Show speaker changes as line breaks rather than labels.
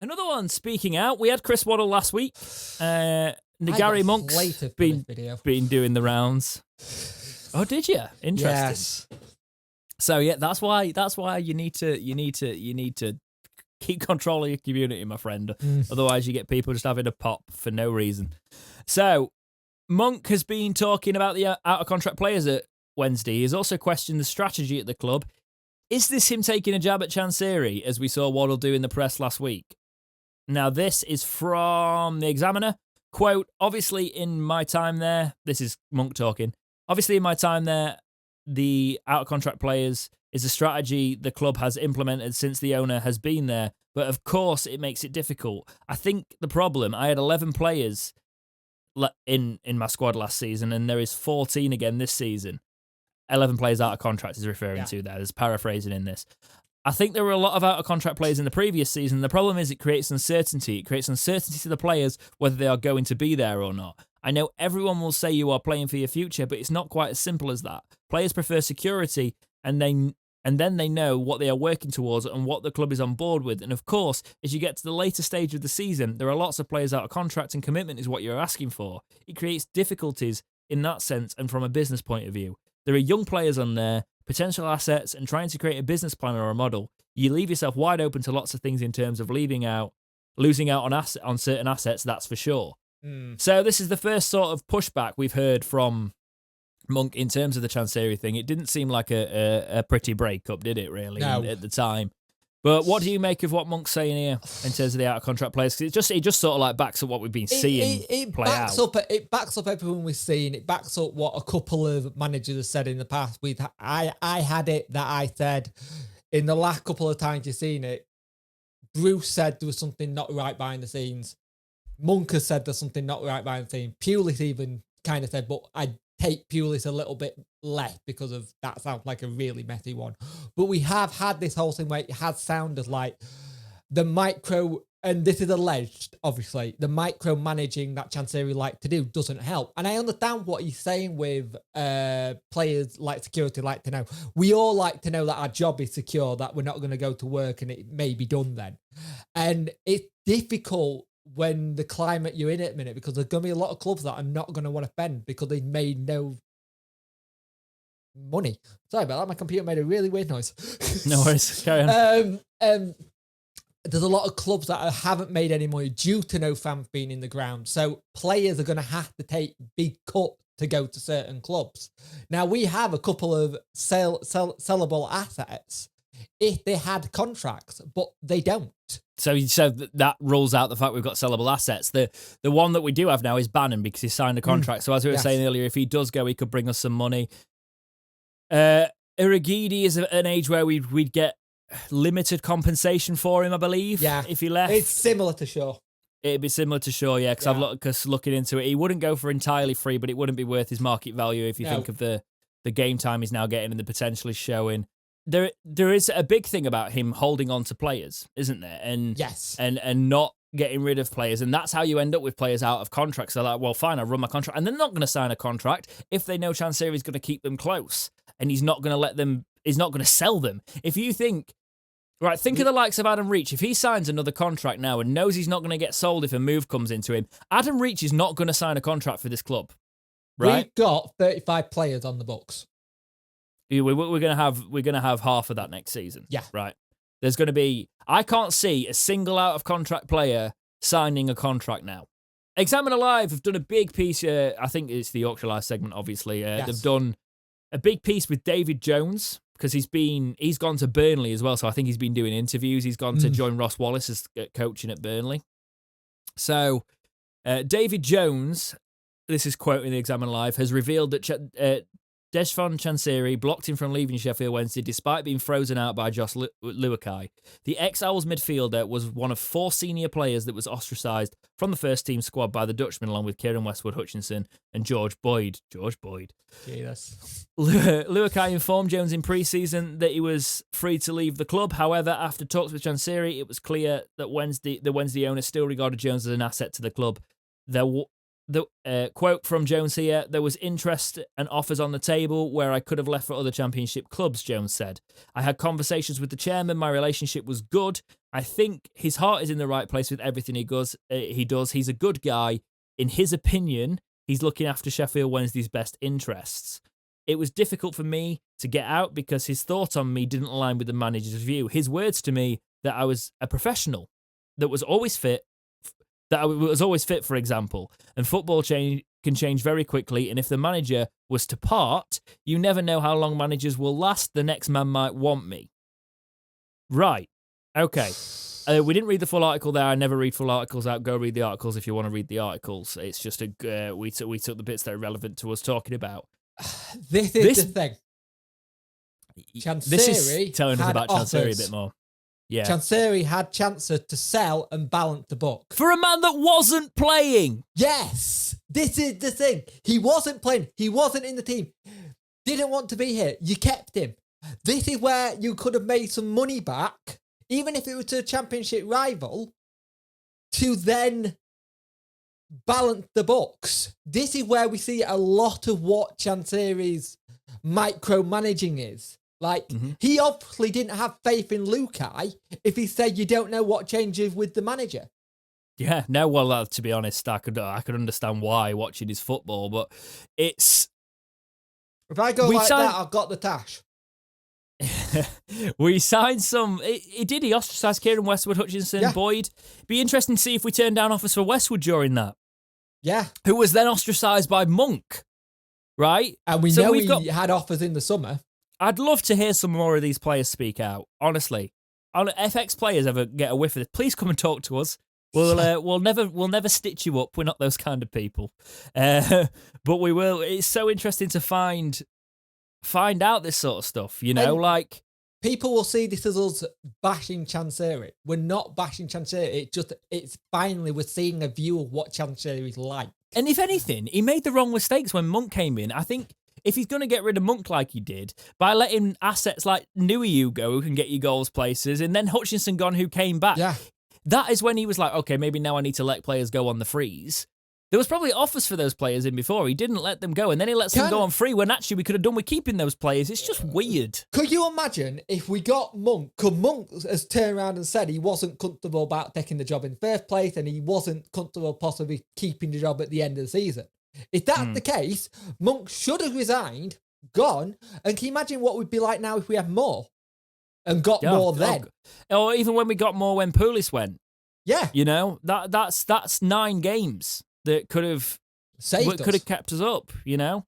Another one, speaking out, we had Chris Waddle last week. Gary Monk's been doing the rounds. Oh, did you? Interesting.
Yes.
So yeah, that's why you need to keep control of your community, my friend. Otherwise, you get people just having a pop for no reason. So Monk has been talking about the out of contract players at Wednesday. He's also questioned the strategy at the club. Is this him taking a jab at Chansiri, as we saw Waddle do in the press last week? Now, this is from the Examiner. Quote, obviously in my time there, this is Monk talking, obviously in my time there, the out-of-contract players is a strategy the club has implemented since the owner has been there, but of course it makes it difficult. I think the problem, I had 11 players in my squad last season, and there is 14 again this season. 11 players out of contract is referring to there. There's paraphrasing in this. I think there were a lot of out-of-contract players in the previous season. The problem is it creates uncertainty. It creates uncertainty to the players whether they are going to be there or not. I know everyone will say you are playing for your future, but it's not quite as simple as that. Players prefer security, and then they know what they are working towards and what the club is on board with. And of course, as you get to the later stage of the season, there are lots of players out of contract, and commitment is what you're asking for. It creates difficulties in that sense and from a business point of view. There are young players on there, potential assets, and trying to create a business plan or a model. You leave yourself wide open to lots of things in terms of losing out on certain assets, that's for sure. So this is the first sort of pushback we've heard from Monk in terms of the Chansiri thing. It didn't seem like a pretty breakup, did it, really, at the time? But what do you make of what Monk's saying here in terms of the out-of-contract players? Because it just sort of like backs up what we've been seeing play out.
It backs up everything we've seen. It backs up what a couple of managers have said in the past. I had it that I said in the last couple of times you've seen it. Bruce said there was something not right behind the scenes. Monk has said there's something not right behind the scenes. Pulis even kind of said, but I take Pulis a little bit less because of that sounds like a really messy one. But we have had this whole thing where it has sounded like the micro, and this is alleged, obviously, the micro managing that Chansiri like to do doesn't help. And I understand what he's saying with players like security like to know. We all like to know that our job is secure, that we're not going to go to work and it may be done then. And it's difficult when the climate you're in at the minute, because there's going to be a lot of clubs that are not going to want to spend because they've made no money. Sorry about that. My computer made a really weird noise.
No worries. Carry on.
There's a lot of clubs that haven't made any money due to no fans being in the ground. So players are going to have to take big cuts to go to certain clubs. Now, we have a couple of sellable assets if they had contracts, but they don't.
So that rules out the fact we've got sellable assets. The one that we do have now is Bannon because he signed a contract. So as we were saying earlier, if he does go, he could bring us some money. Iragidi is at an age where we'd get limited compensation for him, I believe. Yeah, if he left,
it's similar to Shaw.
It'd be similar to Shaw, yeah. Because looking into it, he wouldn't go for entirely free, but it wouldn't be worth his market value if you think of the game time he's now getting and the potential he's showing. There is a big thing about him holding on to players, isn't there? And and not getting rid of players, and that's how you end up with players out of contracts. They're like, well, fine, I'll run my contract, and they're not going to sign a contract if they know Chansiri's going to keep them close, and he's not going to let them. He's not going to sell them. If you think. Right, think of the likes of Adam Reach. If he signs another contract now and knows he's not going to get sold if a move comes into him, Adam Reach is not going to sign a contract for this club. Right?
We've got 35 players on the books.
We're going to have half of that next season.
Yeah.
Right. There's going to be. I can't see a single out of contract player signing a contract now. Examiner Live have done a big piece. I think it's the Yorkshire Live segment. Obviously, they've done a big piece with David Jones. Because he's gone to Burnley as well, so I think he's been doing interviews. He's gone to join Ross Wallace as coaching at Burnley. So, David Jones, this is quoting the Examiner Live, has revealed that Deshvan Chansiri blocked him from leaving Sheffield Wednesday despite being frozen out by Josh Luakai. The ex-Owls midfielder was one of 4 senior players that was ostracised from the first team squad by the Dutchman, along with Kieran Westwood Hutchinson and George Boyd.
Jesus.
Luakai informed Jones in pre-season that he was free to leave the club. However, after talks with Chansiri, it was clear that the Wednesday owner still regarded Jones as an asset to the club. The quote from Jones here, there was interest and offers on the table where I could have left for other championship clubs, Jones said. I had conversations with the chairman. My relationship was good. I think his heart is in the right place with everything he does. He's a good guy. In his opinion, he's looking after Sheffield Wednesday's best interests. It was difficult for me to get out because his thought on me didn't align with the manager's view. His words to me that I was a professional, that was always fit, for example, and football can change very quickly, and if the manager was to part, you never know how long managers will last. The next man might want me. Right. Okay. We didn't read the full article there. I never read full articles out. Go read the articles if you want to read the articles. It's just we took the bits that are relevant to us talking about.
This is the thing.
This is telling us about Chansiri a bit more. Yeah.
Chansiri had chances to sell and balance the book.
For a man that wasn't playing.
Yes. This is the thing. He wasn't playing. He wasn't in the team. Didn't want to be here. You kept him. This is where you could have made some money back, even if it was to a championship rival, to then balance the books. This is where we see a lot of what Chansiri's micromanaging is. Like, he obviously didn't have faith in Lukai if he said you don't know what changes with the manager.
Yeah, no, well, to be honest, I could understand why watching his football, but it's...
If I go that, I've got the tash.
We signed some... He ostracised Kieran Westwood, Hutchinson, Boyd. Be interesting to see if we turn down offers for Westwood during that.
Yeah.
Who was then ostracised by Monk, right?
And we know he had offers in the summer.
I'd love to hear some more of these players speak out, honestly. If ex-players ever get a whiff of this, please come and talk to us. We'll never stitch you up. We're not those kind of people. But we will. It's so interesting to find out this sort of stuff, you know, like...
People will see this as us bashing Chansiri. We're not bashing Chansiri. It's finally we're seeing a view of what Chansiri's like.
And if anything, he made the wrong mistakes when Monk came in. I think if he's going to get rid of Monk like he did, by letting assets like Nuiu go who can get you goals places, and then Hutchinson gone who came back, that is when he was like, okay, maybe now I need to let players go on the freeze. There was probably offers for those players in before. He didn't let them go, and then he lets them go on free when actually we could have done with keeping those players. It's just weird.
Could you imagine if we got Monk, because Monk has turned around and said he wasn't comfortable about taking the job in first place and he wasn't comfortable possibly keeping the job at the end of the season. If that's the case, Monk should have resigned, gone, and can you imagine what we'd be like now if we had more and got more then?
Or even when we got more when Pulis went.
Yeah.
You know, that's 9 games. That could have kept us up, you know?